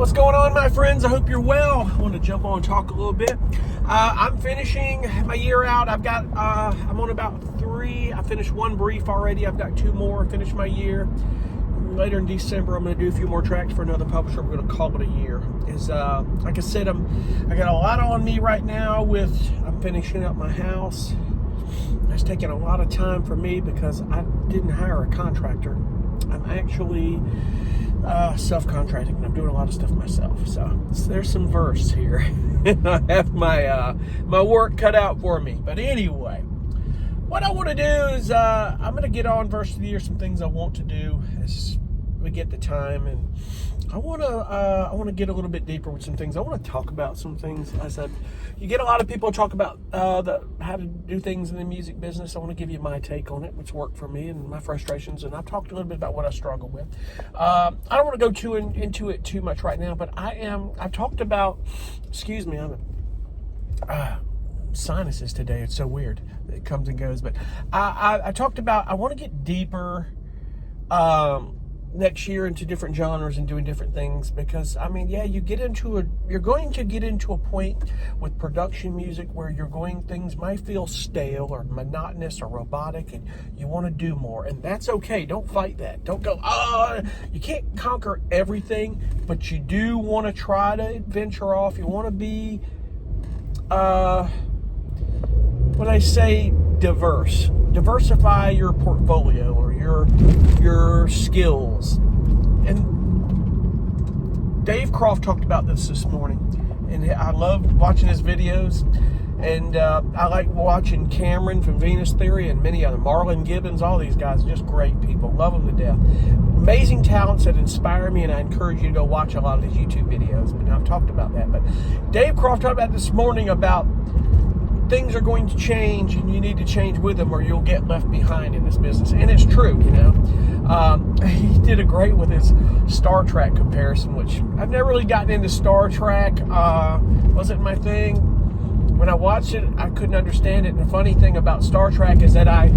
what's going on, my friends? I hope you're well. I want to jump on and talk a little bit. I'm finishing my year out. I'm on about 3. I finished 1 brief already. I've got 2 more. Finish my year. Later in December, I'm going to do a few more tracks for another publisher. We're going to call it a year. Like I said, I got a lot on me right now I'm finishing up my house. It's taking a lot of time for me because I didn't hire a contractor. I'm actually self-contracting, and I'm doing a lot of stuff myself. So there's some verse here. I have my work cut out for me. But anyway, what I want to do is I'm going to get on verse of the year. Some things I want to do as we get the time, and I want to get a little bit deeper with some things. I want to talk about some things. I said, you get a lot of people talk about how to do things in the music business. I want to give you my take on it, what's worked for me, and my frustrations. And I've talked a little bit about what I struggle with. I don't want to go into it too much right now, but I've talked about. Excuse me, sinuses today. It's so weird. It comes and goes. But I talked about I want to get deeper. Next year into different genres and doing different things, because you're going to get into a point with production music where things might feel stale or monotonous or robotic, and you want to do more, and that's okay. Don't fight that. Don't go, you can't conquer everything, but you do want to try to venture off. You want to be when I say diversify your portfolio or your skills. And Dave Croft talked about this morning, and I love watching his videos, and I like watching Cameron from Venus Theory and many other, Marlon Gibbons, all these guys, just great people, love them to death. Amazing talents that inspire me, and I encourage you to go watch a lot of these YouTube videos. But I've talked about that. But Dave Croft talked about this morning about things are going to change, and you need to change with them, or you'll get left behind in this business. And it's true, He did a great with his Star Trek comparison, which I've never really gotten into Star Trek. Wasn't my thing. When I watched it, I couldn't understand it. And the funny thing about Star Trek is that I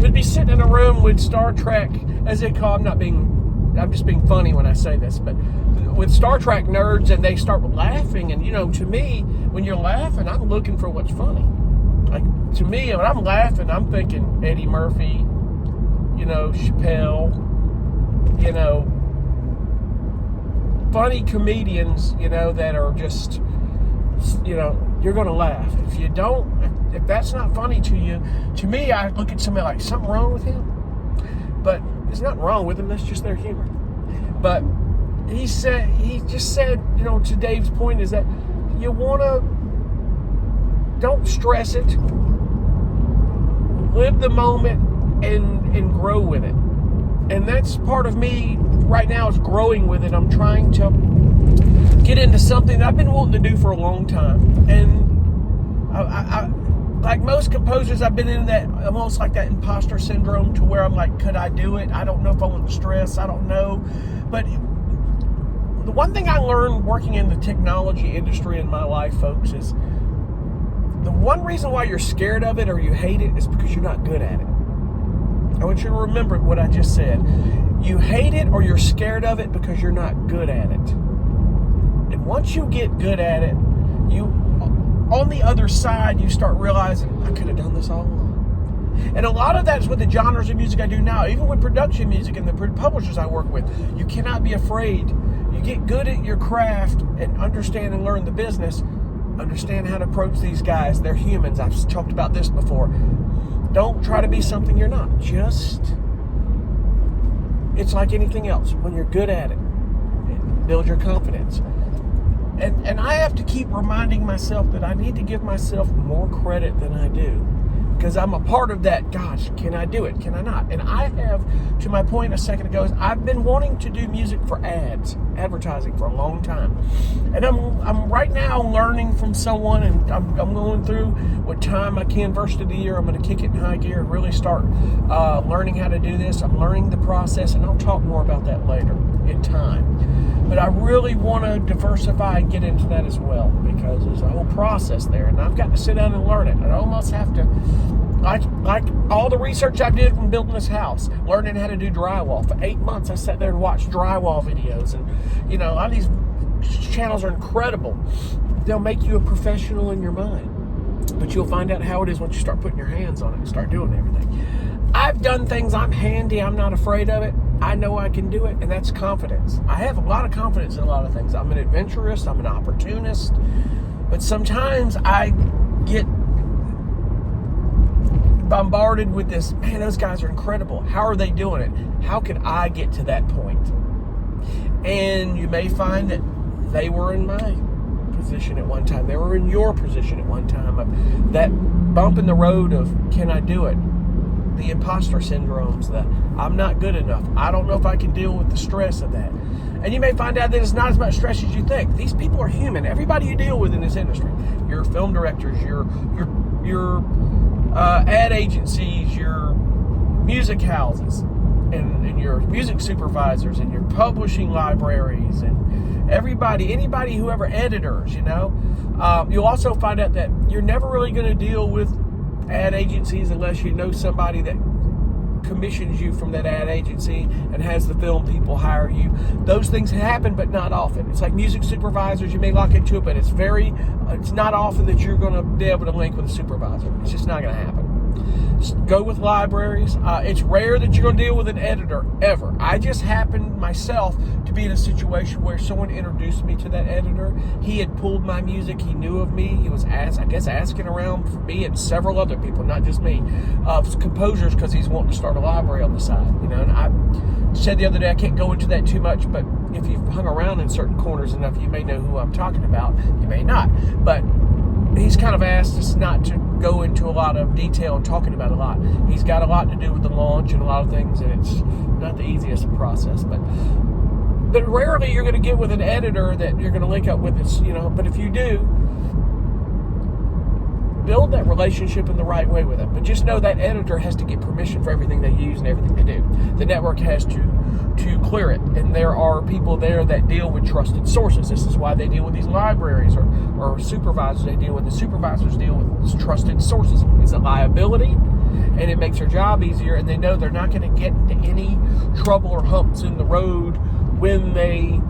would be sitting in a room with Star Trek, as they call. I'm just being funny when I say this, but with Star Trek nerds, and they start laughing, and to me, when you're laughing, I'm looking for what's funny. Like, to me, when I'm laughing, I'm thinking Eddie Murphy, Chappelle, funny comedians, that are just, you're going to laugh. If that's not funny to you, to me, I look at somebody like, something wrong with him? But there's nothing wrong with them, that's just their humor. But he just said, to Dave's point, is that you want to, don't stress it, live the moment and grow with it. And that's part of me right now, is growing with it. I'm trying to get into something that I've been wanting to do for a long time. And I like most composers, I've been in that, almost like that imposter syndrome, to where I'm like, could I do it? I don't know if I want to stress. I don't know. But the one thing I learned working in the technology industry in my life, folks, is the one reason why you're scared of it or you hate it is because you're not good at it. I want you to remember what I just said. You hate it or you're scared of it because you're not good at it. And once you get good at it, on the other side, you start realizing, I could have done this all along. And a lot of that is with the genres of music I do now, even with production music and the publishers I work with. You cannot be afraid. You get good at your craft and understand and learn the business. Understand how to approach these guys. They're humans. I've talked about this before. Don't try to be something you're not. It's like anything else. When you're good at it, build your confidence. And I have to keep reminding myself that I need to give myself more credit than I do. Because I'm a part of that, gosh, can I do it? Can I not? And I have, to my point a second ago, is I've been wanting to do music for advertising for a long time. And I'm right now learning from someone, and I'm going through what time I can verse of the year. I'm going to kick it in high gear and really start learning how to do this. I'm learning the process, and I'll talk more about that later in time. But I really want to diversify and get into that as well, because there's a whole process there, and I've got to sit down and learn it. I almost have to, like all the research I did from building this house, learning how to do drywall. For 8 months, I sat there and watched drywall videos, and a lot of these channels are incredible. They'll make you a professional in your mind. But you'll find out how it is once you start putting your hands on it and start doing everything. I've done things. I'm handy. I'm not afraid of it. I know I can do it, and that's confidence. I have a lot of confidence in a lot of things. I'm an adventurous. I'm an opportunist. But sometimes I get bombarded with this, man, those guys are incredible. How are they doing it? How can I get to that point? And you may find that they were in my position at one time. They were in your position at one time. Of that bump in the road of, can I do it? The imposter syndromes, the I'm not good enough. I don't know if I can deal with the stress of that. And you may find out that it's not as much stress as you think. These people are human. Everybody you deal with in this industry, your film directors, your ad agencies, your music houses, and your music supervisors, and your publishing libraries, and anybody, whoever, editors, you'll also find out that you're never really going to deal with ad agencies unless you know somebody that commissions you from that ad agency and has the film people hire you. Those things happen, but not often. It's like music supervisors, you may lock into it, but it's not often that you're going to be able to link with a supervisor. It's just not going to happen. Go with libraries. It's rare that you're going to deal with an editor, ever. I just happened myself to be in a situation where someone introduced me to that editor. He had pulled my music. He knew of me. He was asking around for me and several other people, not just me, composers, because he's wanting to start a library on the side. And I said the other day, I can't go into that too much, but if you've hung around in certain corners enough, you may know who I'm talking about. You may not. But he's kind of asked us not to go into a lot of detail and talking about a lot. He's got a lot to do with the launch and a lot of things, and it's not the easiest process. But rarely you're going to get with an editor that you're going to link up with. But if you do, build that relationship in the right way with them. But just know that editor has to get permission for everything they use and everything they do. The network has to clear it, and there are people there that deal with trusted sources. This is why they deal with these libraries or supervisors. They deal with the supervisors deal with trusted sources. It's a liability, and it makes their job easier, and they know they're not going to get into any trouble or humps in the road when they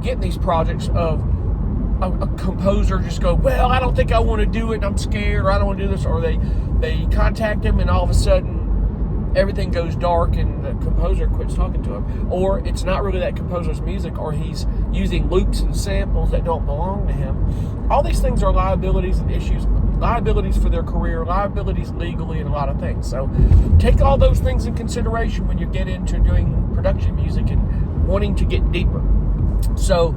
get these projects of a composer just go, well, I don't think I want to do it, and I'm scared, or I don't want to do this, or they contact him, and all of a sudden everything goes dark and the composer quits talking to him. Or it's not really that composer's music, or he's using loops and samples that don't belong to him. All these things are liabilities and issues, liabilities for their career, liabilities legally, and a lot of things. So take all those things in consideration when you get into doing production music and wanting to get deeper. So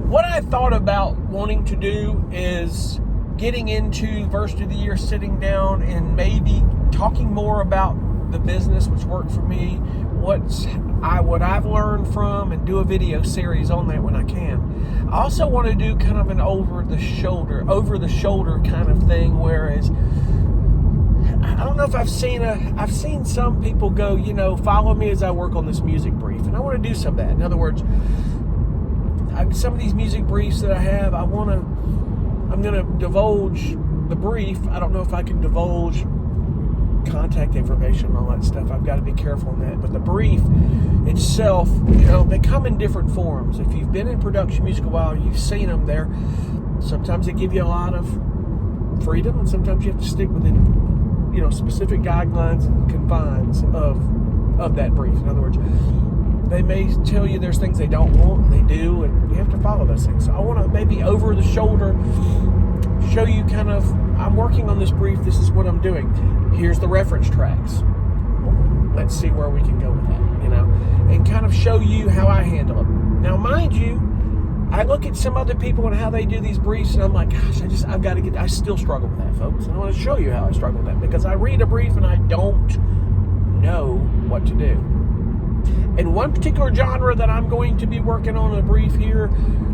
what I thought about wanting to do is getting into Verse of the Year, sitting down and maybe talking more about the business, which worked for me, what I've learned from, and do a video series on that when I can. I also want to do kind of an over the shoulder kind of thing, whereas I don't know if I've seen some people go, follow me as I work on this music brief, and I want to do some of that. In other words, some of these music briefs that I have, I'm going to divulge the brief. I don't know if I can divulge contact information and all that stuff. I've got to be careful on that. But the brief itself, they come in different forms. If you've been in production music a while, you've seen them there. Sometimes they give you a lot of freedom, and sometimes you have to stick within, specific guidelines and confines of that brief. In other words, they may tell you there's things they don't want, and they do, and you have to follow those things. So I want to maybe over the shoulder show you kind of, I'm working on this brief, this is what I'm doing. Here's the reference tracks. Let's see where we can go with that, and kind of show you how I handle it. Now, mind you, I look at some other people and how they do these briefs, and I'm like, gosh, I still struggle with that, folks. And I want to show you how I struggle with that, because I read a brief and I don't know what to do. In one particular genre that I'm going to be working on a brief here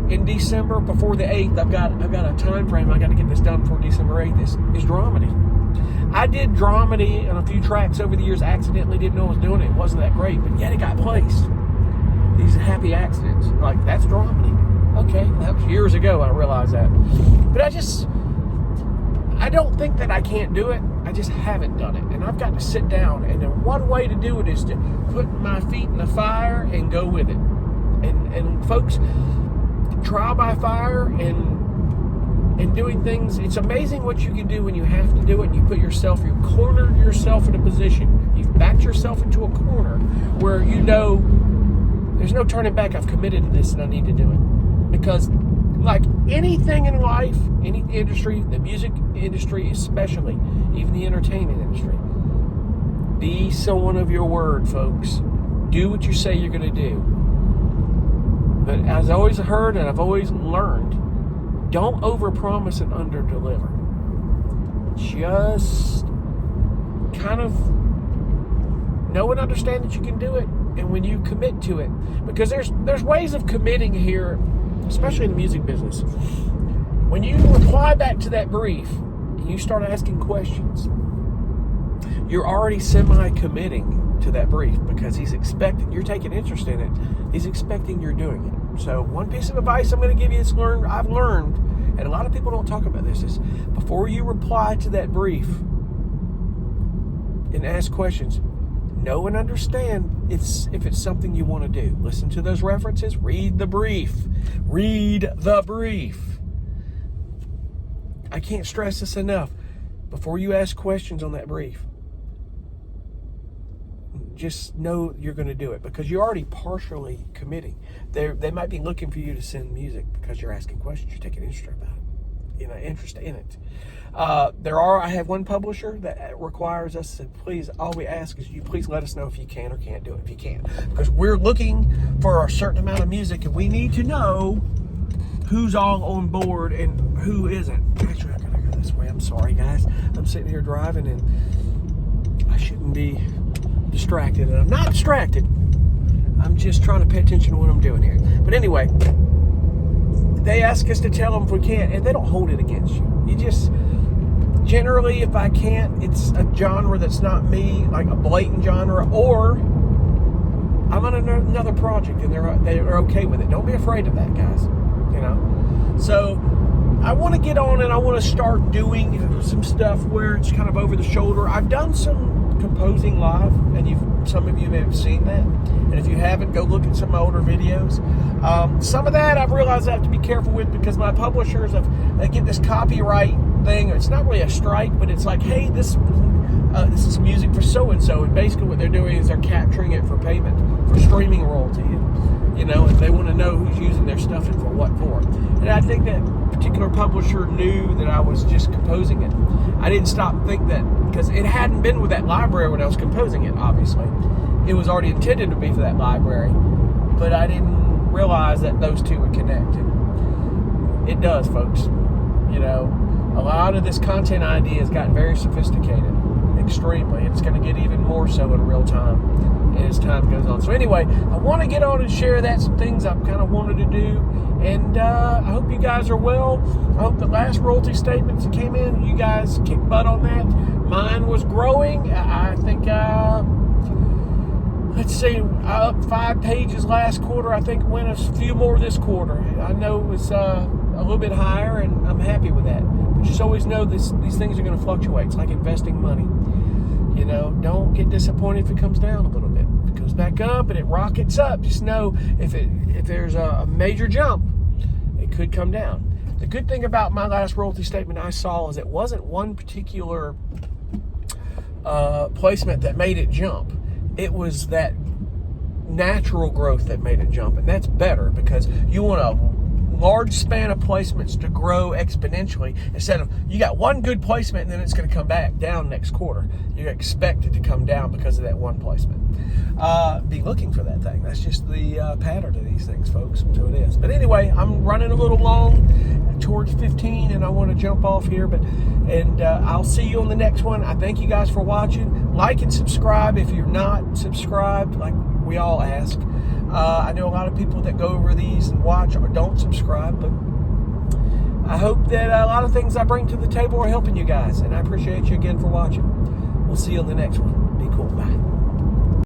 in December before the 8th, I've got a time frame. I got to get this done before December 8th. Is dramedy. I did dramedy on a few tracks over the years. Accidentally didn't know I was doing it. It wasn't that great, but yet it got placed. These happy accidents, like that's dramedy. Okay, that was years ago. I realized that, but I don't think that I can't do it. I just haven't done it, and I've got to sit down, and then one way to do it is to put my feet in the fire and go with it. And folks, trial by fire and doing things. It's amazing what you can do when you have to do it. You cornered yourself in a position. You've backed yourself into a corner where you know there's no turning back. I've committed to this and I need to do it. Because like anything in life, any industry, the music industry especially, even the entertainment industry, be someone of your word, folks. Do what you say you're going to do. But as I always heard and I've always learned, don't overpromise and underdeliver. Just kind of know and understand that you can do it, and when you commit to it, because there's ways of committing here, especially in the music business. When you reply back to that brief and you start asking questions, you're already semi-committing to that brief because he's expecting, you're taking interest in it, he's expecting you're doing it. So one piece of advice I'm going to give you is I've learned, and a lot of people don't talk about this, is before you reply to that brief and ask questions, know and understand if it's something you want to do. Listen to those references, read the brief. Read the brief. I can't stress this enough. Before you ask questions on that brief, just know you're going to do it because you're already partially committing. They might be looking for you to send music because you're asking questions. You're taking interest about it, interest in it. I have one publisher that requires us to please, all we ask is you please let us know if you can or can't do it, if you can. Because we're looking for a certain amount of music and we need to know who's all on board and who isn't. Actually, I gotta go this way. I'm sorry, guys. I'm sitting here driving and I shouldn't be distracted, and I'm not distracted. I'm just trying to pay attention to what I'm doing here. But anyway, they ask us to tell them if we can't, and they don't hold it against you. You just, generally, if I can't, it's a genre that's not me, like a blatant genre, or I'm on another project and they're okay with it. Don't be afraid of that, guys. So I want to get on and I want to start doing some stuff where it's kind of over the shoulder. I've done some composing live, and some of you may have seen that, and if you haven't, go look at some of my older videos. Some of that I've realized I have to be careful with because my publishers they get this copyright thing. It's not really a strike, but it's like, hey, this is music for so and so, and basically what they're doing is they're capturing it for payment, for streaming royalty, and they want to know who's using their stuff and for what for. And I think that particular publisher knew that I was just composing it. I didn't stop and think that, because it hadn't been with that library when I was composing it, obviously. It was already intended to be for that library, but I didn't realize that those two would connect. And it does, folks. A lot of this content idea has gotten very sophisticated, extremely. It's going to get even more so in real time as time goes on. So anyway, I want to get on and share some things I've kind of wanted to do. And I hope you guys are well. I hope the last royalty statements that came in, you guys kicked butt on that. Mine was growing. I think, let's see, up 5 pages last quarter. I think it went a few more this quarter. I know it was a little bit higher, and I'm happy with that. But just always know these things are going to fluctuate. It's like investing money. Don't get disappointed if it comes down a little bit. If it goes back up and it rockets up, just know if there's a major jump, it could come down. The good thing about my last royalty statement I saw is it wasn't one particular placement that made it jump. It was that natural growth that made it jump, and that's better because you want a large span of placements to grow exponentially instead of you got one good placement and then it's going to come back down next quarter. You expect it to come down because of that one placement. Be looking for that thing. That's just the pattern of these things, folks. So it is. But anyway, I'm running a little long towards 15 and I want to jump off here, and I'll see you on the next one. I thank you guys for watching. Like and subscribe if you're not subscribed, like we all ask. I know a lot of people that go over these and watch or don't subscribe, but I hope that a lot of things I bring to the table are helping you guys, and I appreciate you again for watching. We'll see you on the next one. Be cool. Bye.